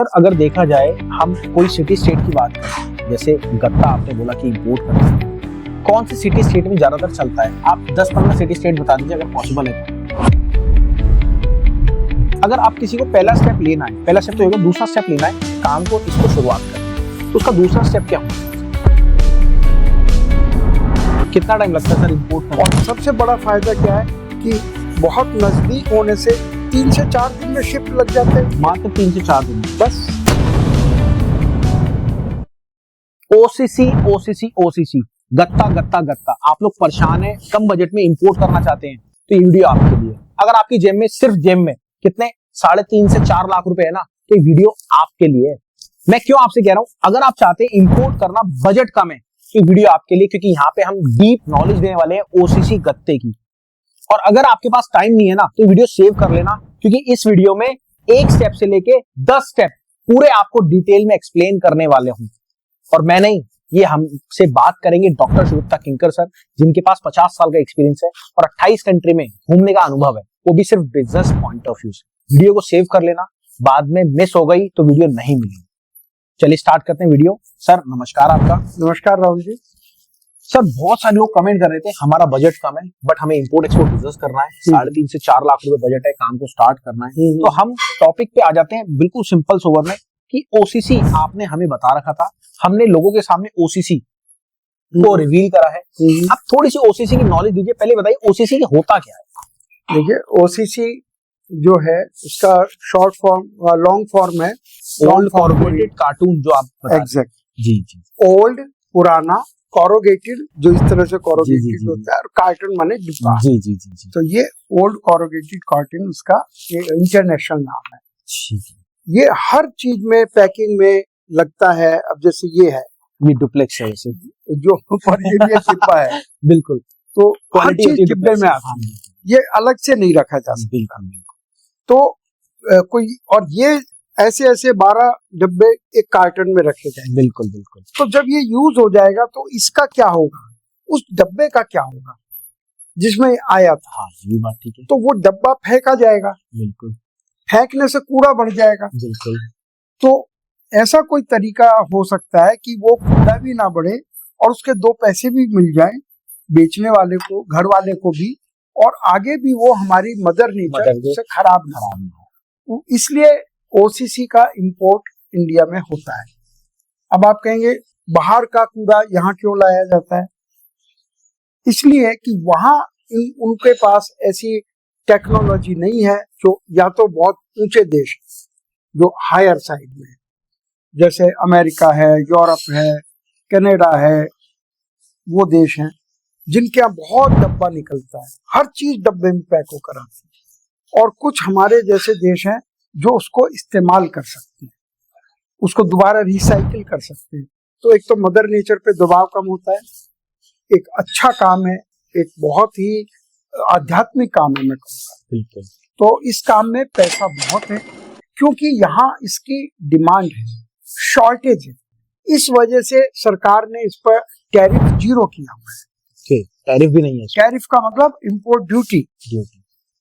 Sir अगर देखा जाए हम कोई सिटी स्टेट की बात करें, जैसे गत्ता आपने बोला कि इंपोर्ट करना है, कौन सी सिटी स्टेट में ज्यादातर चलता है? आप 10-15 सिटी स्टेट बता दीजिए अगर पॉसिबल है तो। अगर आप किसी को पहला स्टेप लेना है, पहला स्टेप तो होगा, दूसरा स्टेप लेना है काम को, इसको शुरुआत करना, तो उसका दूसरा स्टेप क्या होगा? कितना टाइम लगता है सर इंपोर्ट करने? और सबसे बड़ा फायदा क्या है कि बहुत नजदीक होने से 3 से 4 दिन में शिफ्ट लग जाते हैं, मात्र 3 से 4 दिन बस। ओसीसी गत्ता गत्ता गत्ता, आप लोग परेशान हैं, कम बजट में इंपोर्ट करना चाहते हैं तो ये वीडियो आपके लिए। अगर आपकी जेब में सिर्फ जेब में कितने 3.5 से 4 लाख रुपए है ना, तो ये वीडियो आपके लिए है। मैं क्यों आपसे कह रहा हूं, अगर आप चाहते हैं इंपोर्ट करना, बजट कम है, तो ये वीडियो आपके लिए, क्योंकि यहाँ पे हम डीप नॉलेज देने वाले हैं ओसीसी गत्ते की। और अगर आपके पास टाइम नहीं है ना, तो वीडियो सेव कर लेना, क्योंकि इस वीडियो में एक स्टेप से लेके 10 स्टेप पूरे आपको डिटेल में एक्सप्लेन करने वाले हूं। और मैं नहीं, ये हमसे बात करेंगे डॉक्टर सुगुप्ता किंकर सर, जिनके पास 50 साल का एक्सपीरियंस है और 28 कंट्री में घूमने का अनुभव है, वो भी सिर्फ बिजनेस पॉइंट ऑफ व्यू से। वीडियो को सेव कर लेना, बाद में मिस हो गई तो वीडियो नहीं मिलेगी। चलिए स्टार्ट करते हैं वीडियो। सर नमस्कार आपका। नमस्कार राहुल जी। सर बहुत सारे लोग कमेंट कर रहे थे हमारा बजट कम है, बट हमें इंपोर्ट एक्सपोर्ट बिजनेस करना है, 3.5 से 4 लाख रुपए बजट है, काम को स्टार्ट करना है। तो हम टॉपिक पे आ जाते हैं बिल्कुल सिंपल सोवर में कि ओसीसी आपने हमें बता रखा था, हमने लोगों के सामने ओसीसी को रिवील करा है। अब थोड़ी सी ओसीसी की नॉलेज दीजिए, पहले बताइए ओसीसी होता क्या है? देखिए, ओसीसी जो है उसका शॉर्ट फॉर्म, लॉन्ग फॉर्म है ओल्ड कॉर्पोरेटेड कार्टून, जो आप एग्जैक्ट जी ओल्ड पुराना कॉरोगेटेड, जो इस तरह से कॉरोगेटेड होता है, और कार्टन माने डिब्बा। जी। तो ये ओल्ड कॉरोगेटेड कार्टन उसका इंटरनेशनल नाम है। ये हर चीज में पैकिंग में लगता है। अब जैसे ये डुप्लेक्स है वैसे जो पर ये डिब्बा है बिल्कुल, तो हर क्वालिटी चीज डिब्बे में आती है, ये अलग से नहीं रखा जा सकता। तो कोई और ये ऐसे 12 डब्बे एक कार्टन में रखे जाएंगे। बिल्कुल। तो जब ये यूज हो जाएगा तो इसका क्या होगा, उस डब्बे का क्या होगा जिसमें आया था? हाँ, ये बात ठीक है। तो वो डब्बा फेंका जाएगा, बिल्कुल, फेंकने से कूड़ा बढ़ जाएगा। बिल्कुल। तो ऐसा कोई तरीका हो सकता है कि वो कूड़ा भी ना बढ़े और उसके 2 पैसे भी मिल जाएं, बेचने वाले को, घर वाले को भी, और आगे भी वो हमारी मदर नेचर से खराब ना हो। इसलिए ओसीसी का इंपोर्ट इंडिया में होता है। अब आप कहेंगे बाहर का कूड़ा यहाँ क्यों लाया जाता है? इसलिए कि वहां उनके पास ऐसी टेक्नोलॉजी नहीं है, जो या तो बहुत ऊंचे देश जो हायर साइड में है, जैसे अमेरिका है, यूरोप है, कनाडा है, वो देश हैं जिनके यहाँ बहुत डब्बा निकलता है, हर चीज डब्बे में पैक होकर आती है। और कुछ हमारे जैसे देश हैं जो उसको इस्तेमाल कर सकते हैं, उसको दोबारा रिसाइकिल कर सकते हैं। तो एक तो मदर नेचर पे दबाव कम होता है, एक अच्छा काम है, एक बहुत ही आध्यात्मिक काम है, मैं कहूँगा। बिल्कुल। तो इस काम में पैसा बहुत है, क्योंकि यहाँ इसकी डिमांड है, शॉर्टेज है। इस वजह से सरकार ने इस पर टैरिफ 0 किया हुआ है। टैरिफ भी नहीं है? टैरिफ का मतलब इंपोर्ट ड्यूटी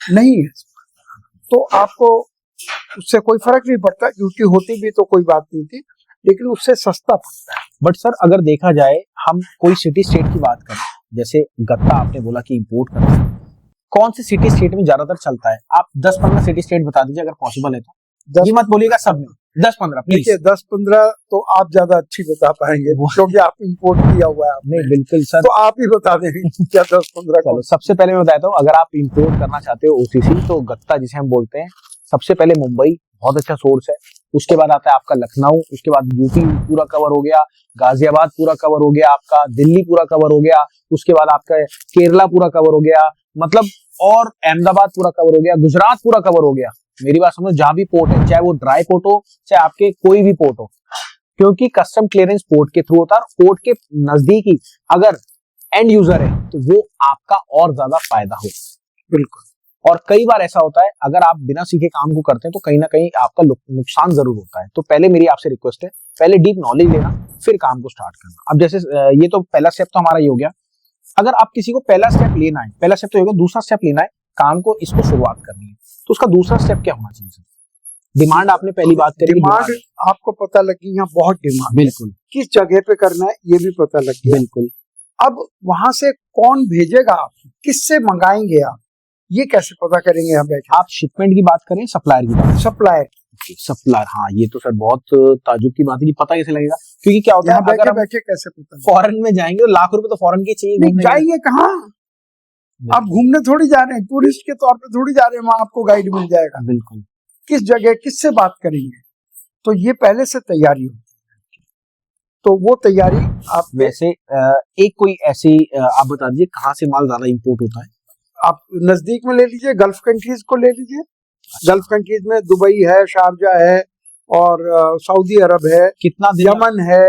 नहीं है। तो आपको उससे कोई फर्क नहीं पड़ता, ड्यूटी होती भी तो कोई बात नहीं थी, लेकिन उससे सस्ता पड़ता है। बट सर अगर देखा जाए हम कोई सिटी स्टेट की बात करें, जैसे गत्ता आपने बोला कि इंपोर्ट करना है, कौन सी सिटी स्टेट में ज्यादातर चलता है? आप 10-15 सिटी स्टेट बता दीजिए अगर पॉसिबल है तो। ये मत बोलिएगा सब में, 10-15 प्लीज। देखिए 10-15 तो आप ज्यादा अच्छी बता पाएंगे क्योंकि आप इंपोर्ट किया हुआ है। नहीं बिल्कुल सर, तो आप ही बता देंगे क्या 10-15। चलो सबसे पहले मैं बताता हूँ, अगर आप इंपोर्ट करना चाहते हो ओसीसी, तो गत्ता जिसे हम बोलते हैं, सबसे पहले मुंबई बहुत अच्छा सोर्स है, उसके बाद आता है आपका लखनऊ, उसके बाद यूपी पूरा कवर हो गया, गाजियाबाद पूरा कवर हो गया आपका, दिल्ली पूरा कवर हो गया, उसके बाद आपका केरला पूरा कवर हो गया, मतलब, और अहमदाबाद पूरा कवर हो गया, गुजरात पूरा कवर हो गया। मेरी बात समझो, जहां भी पोर्ट है, चाहे वो ड्राई पोर्ट हो, चाहे आपके कोई भी पोर्ट हो, क्योंकि कस्टम क्लियरेंस पोर्ट के थ्रू होता है, पोर्ट के नजदीक ही अगर एंड यूजर है तो वो आपका और ज्यादा फायदा हो। बिल्कुल। और कई बार ऐसा होता है, अगर आप बिना सीखे काम को करते हैं तो कहीं ना कहीं आपका नुकसान जरूर होता है। तो पहले मेरी आपसे रिक्वेस्ट है, पहले डीप नॉलेज लेना, फिर काम को स्टार्ट करना। अब जैसे ये तो पहला स्टेप तो हमारा ये हो गया। अगर आप किसी को पहला स्टेप लेना है, पहला स्टेप तो होगा, दूसरा स्टेप लेना है काम को, इसको शुरुआत करनी है, तो उसका दूसरा स्टेप क्या होना चाहिए? डिमांड आपने पहली बात करी, डिमांड आपको पता लगी, यहाँ बहुत डिमांड, बिल्कुल किस जगह पे करना है ये भी पता लग गया। बिल्कुल। अब वहां से कौन भेजेगा, आप किससे मंगाएंगे, आप ये कैसे पता करेंगे यहाँ बैठे? आप शिपमेंट की बात करें, सप्लायर की बात? सप्लायर। सप्लायर, हाँ ये तो सर बहुत ताजुब की बात है कि पता कैसे लगेगा, क्योंकि क्या होता है यहाँ अगर बैठे हम बैठे कैसे पता? फॉरेन में जाएंगे तो लाख रुपए तो फॉरेन के चाहिए, नहीं घूमने के लिए। जाएंगे कहाँ, आप घूमने थोड़ी जा रहे हैं, टूरिस्ट के तौर पे थोड़ी जा रहे हैं, वहां आपको गाइड मिल जाएगा। बिल्कुल। किस जगह किससे बात करेंगे, तो ये पहले से तैयारी होती है। तो वो तैयारी आप वैसे एक कोई ऐसी आप बता दीजिए कहाँ से माल ज्यादा इंपोर्ट होता है? आप नजदीक में ले लीजिए, गल्फ कंट्रीज को ले लीजिए। गल्फ कंट्रीज में दुबई है, शारजा है, और सऊदी अरब है, कितना दिन यमन है,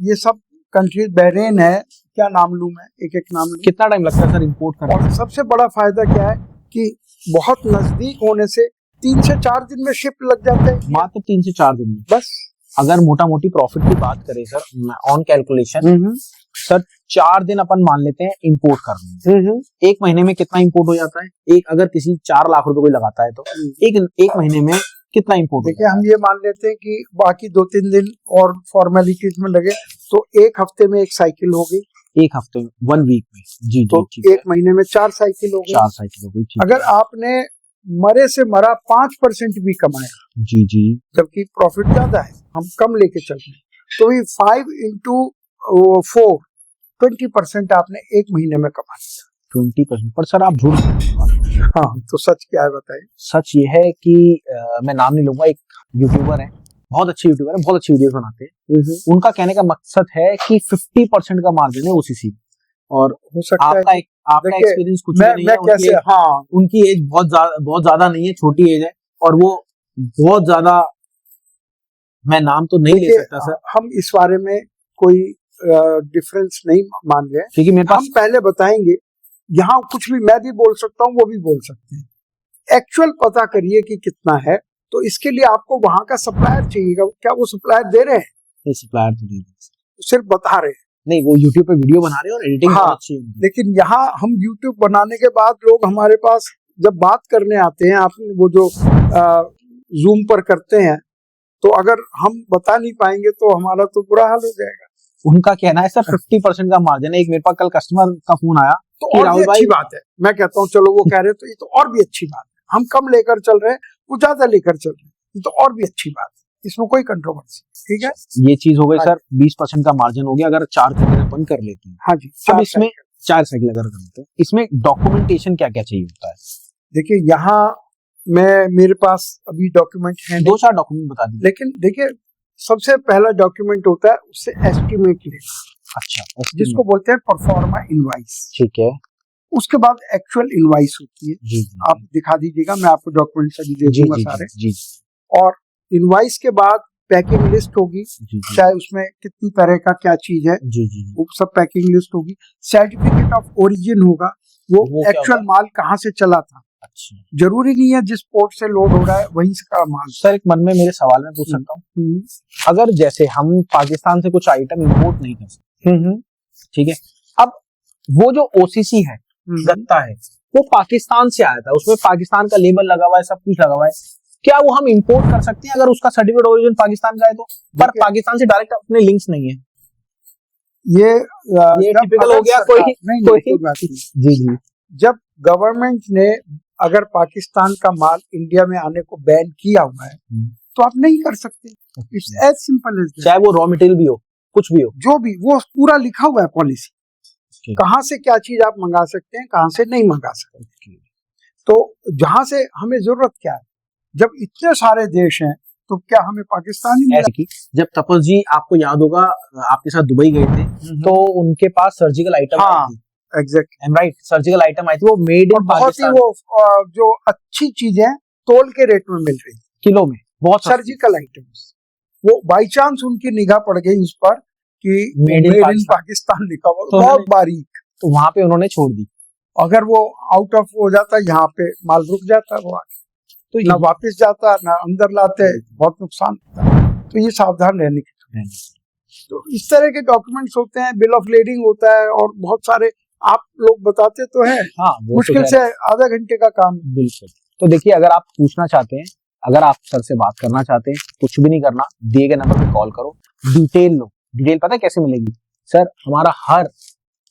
ये सब कंट्रीज, बहरीन है, क्या नाम लूं मैं, एक एक नाम लूं। कितना टाइम लगता है सर इंपोर्ट करने में? और सबसे बड़ा फायदा क्या है कि बहुत नजदीक होने से 3 से 4 दिन में शिप लग जाते हैं, मात्र 3 से 4 दिन में। बस। अगर मोटा मोटी प्रॉफिट की बात करें सर, ऑन कैलकुलेशन सर 4 दिन अपन मान लेते हैं इंपोर्ट करने में, एक महीने में कितना इंपोर्ट हो जाता है? एक अगर किसी 4 लाख रुपए कोई लगाता है तो एक महीने में कितना इंपोर्ट? देखिए हम ये मान लेते हैं कि बाकी 2-3 दिन और फॉर्मेलिटीज में लगे, तो एक हफ्ते में एक साइकिल हो गई, एक हफ्ते में, 1 वीक में, जी तो जी, एक महीने में 4 साइकिल हो गई। 4 साइकिल हो गई। अगर आपने मरे से मरा 5% भी कमाया, जी जी, जबकि प्रॉफिट ज्यादा है, हम कम लेके चल रहे हैं, तो ये 5 into 4 20% आपने एक महीने में कमा लिया। 20%? पर सर आप झूठ, हाँ तो सच क्या है बताइए? सच ये है कि मैं नाम नहीं लूंगा, एक यूट्यूबर है, बहुत अच्छे यूट्यूबर है, बहुत अच्छी वीडियोस बनाते हैं। उनका कहने का मकसद है कि 50% का मार्जिन है ओसीसी, और हो सकता आपका है आपका देखिए, एक्सपीरियंस कुछ मैं भी नहीं है, कैसे, हाँ उनकी एज बहुत ज्यादा नहीं है, छोटी एज है, और वो बहुत ज्यादा, मैं नाम तो नहीं ले सकता सर, हम इस बारे में कोई डिफरेंस नहीं मान रहे हैं, क्योंकि मेरे पास हम पहले बताएंगे। यहाँ कुछ भी मैं भी बोल सकता हूँ, वो भी बोल सकते हैं। एक्चुअल पता करिए कि कितना है, तो इसके लिए आपको वहां का सप्लायर चाहिएगा। क्या वो सप्लायर दे रहे हैं? सप्लायर तो नहीं, सिर्फ बता रहे हैं। नहीं, वो यूट्यूब पे वीडियो बना रहे हैं और एडिटिंग हाँ, बहुत अच्छी है उनकी। लेकिन यहाँ हम यूट्यूब बनाने के बाद लोग हमारे पास जब बात करने आते हैं, आप वो जो जूम पर करते हैं, तो अगर हम बता नहीं पाएंगे तो हमारा तो बुरा हाल हो जाएगा। उनका कहना है सर 50% का मार्जिन है। एक मेरे पास कल कस्टमर का फोन आया, तो और भी अच्छी बात है। मैं कहता हूँ चलो वो कह रहे हैं तो ये तो और भी अच्छी बात है। हम कम लेकर चल रहे हैं, वो ज्यादा लेकर चल रहे हैं, ये तो और भी अच्छी बात है, इसमें कोई कंट्रोवर्सी। ठीक है, ये चीज हो गई सर, 20% का मार्जिन हो गया अगर 4 साइकिल अपन कर लेते हैं। हाँ जी। अब इसमें 4 साइकिल अगर करते हैं, इसमें डॉक्यूमेंटेशन क्या क्या चाहिए होता है? देखिए यहाँ मेरे पास अभी डॉक्यूमेंट है 2-4 डॉक्यूमेंट बता दीजिए। लेकिन देखिए सबसे पहला डॉक्यूमेंट होता है उससे एस्टिमेट लेना, अच्छा, जिसको बोलते हैं परफॉर्मा इनवाइस। ठीक है। उसके बाद एक्चुअल इनवाइस होती है। जी, आप दिखा दीजिएगा, मैं आपको डॉक्यूमेंट सभी दे दूंगा सारे। जी, और इनवाइस के बाद पैकिंग लिस्ट होगी, चाहे उसमें कितनी तरह का क्या चीज है, जी, वो सब पैकिंग लिस्ट होगी। सर्टिफिकेट ऑफ ओरिजिन होगा, वो एक्चुअल माल कहाँ से चला था। अच्छा, जरूरी नहीं है जिस पोर्ट से लोड हो रहा है वहीं से का माल। सर एक मन में मेरे सवाल में पूछ सकता हूँ, अगर जैसे हम पाकिस्तान से कुछ आइटम इंपोर्ट नहीं कर सकते, ठीक है, अब वो जो ओसीसी है, गत्ता है, वो पाकिस्तान से आया था, उसमें पाकिस्तान का लेबल लगा हुआ है, सब कुछ लगा हुआ है, क्या वो हम इंपोर्ट कर सकते हैं अगर उसका सर्टिफिकेट ओरिजिन पाकिस्तान का है तो? पर पाकिस्तान से डायरेक्ट अपने लिंक्स नहीं है। ये टिपिकल हो गया। कोई बात नहीं। जी, जब गवर्नमेंट ने अगर पाकिस्तान का माल इंडिया में आने को बैन किया हुआ है तो आप नहीं कर सकते। इट्स एज सिंपल एज, चाहे वो रॉ मटेरियल भी हो, कुछ भी हो, जो भी, वो पूरा लिखा हुआ है पॉलिसी, कहाँ से क्या चीज आप मंगा सकते हैं, कहाँ से नहीं मंगा सकते। तो जहां से हमें जरूरत क्या है, जब इतने सारे देश हैं तो क्या हमें पाकिस्तान ही ऐसे की जब तपस जी आपको याद होगा आपके साथ दुबई गए थे तो उनके पास सर्जिकल आइटम आई थी, एग्जैक्टली राइट, सर्जिकल आइटम आई थी, वो मेड इन बहुत ही वो जो अच्छी चीजें तोल के रेट में मिल रही थी, किलो में, बहुत सर्जिकल आइटम्स। वो बाई चांस उनकी निगाह पड़ गई उस पर कि मेड इन पाकिस्तान लिखा हुआ, तो बहुत बारीक, तो वहां पे उन्होंने छोड़ दी। अगर वो आउट ऑफ हो जाता, यहाँ पे माल रुक जाता, वो तो ना वापस जाता ना अंदर लाते, बहुत नुकसान होता। तो ये सावधान रहने की। तो इस तरह के डॉक्यूमेंट्स होते हैं, बिल ऑफ लेडिंग होता है, और बहुत सारे आप लोग बताते तो हैं। हाँ, मुश्किल से आधा घंटे का काम। बिल्कुल। तो देखिए अगर आप पूछना चाहते हैं अगर आप सर से बात करना चाहते हैं, कुछ भी नहीं करना, दिए गए नंबर पे कॉल करो, डिटेल लो। डिटेल पता है कैसे मिलेगी सर? हमारा हर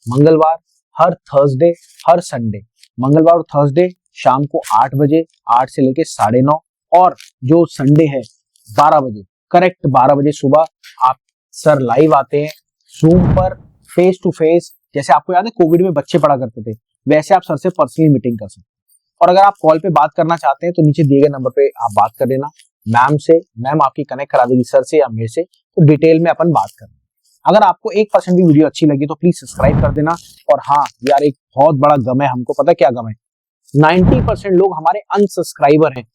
मंगलवार, हर थर्सडे, हर संडे, मंगलवार और थर्सडे शाम को 8 बजे, 8 से लेके 9:30, और जो संडे है 12 बजे, करेक्ट 12 बजे सुबह आप सर लाइव आते हैं जूम पर, फेस टू फेस। जैसे आपको याद है कोविड में बच्चे पढ़ा करते थे, वैसे आप सर से पर्सनली मीटिंग कर सकते हैं। और अगर आप कॉल पे बात करना चाहते हैं तो नीचे दिए गए नंबर पे आप बात कर लेना मैम से, मैम आपकी कनेक्ट करा देगी सर से या मेरे से, तो डिटेल में अपन बात करेंगे। अगर आपको 1% भी वीडियो अच्छी लगी तो प्लीज सब्सक्राइब कर देना। और हाँ यार, एक बहुत बड़ा गम है हमको, पता क्या गम है? 90% लोग हमारे अनसब्सक्राइबर हैं।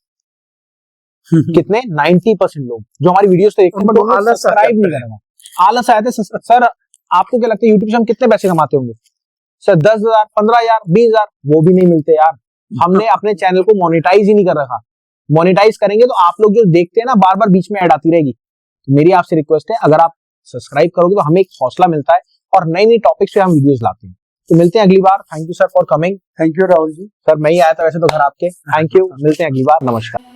कितने? 90% लोग जो हमारी वीडियोस तो देखते हैं बट वो सब्सक्राइब नहीं करेगा। आलस आए थे। सर आपको क्या लगता है यूट्यूब से हम कितने पैसे कमाते होंगे? सर 10,000, 15,000, 20,000, वो भी नहीं मिलते यार। हमने अपने चैनल को मोनेटाइज ही नहीं कर रखा। मोनेटाइज करेंगे तो आप लोग जो देखते हैं ना, बार बार बीच में ऐड आती रहेगी। तो मेरी आपसे रिक्वेस्ट है, अगर आप सब्सक्राइब करोगे तो हमें एक हौसला मिलता है और नई नई टॉपिक्स पे हम वीडियोस लाते हैं। तो मिलते हैं अगली बार। Thank you sir for coming. Thank you Rahul ji. Sir मैं ही आया था वैसे तो घर आपके। थैंक यू, मिलते हैं अगली बार। नमस्कार।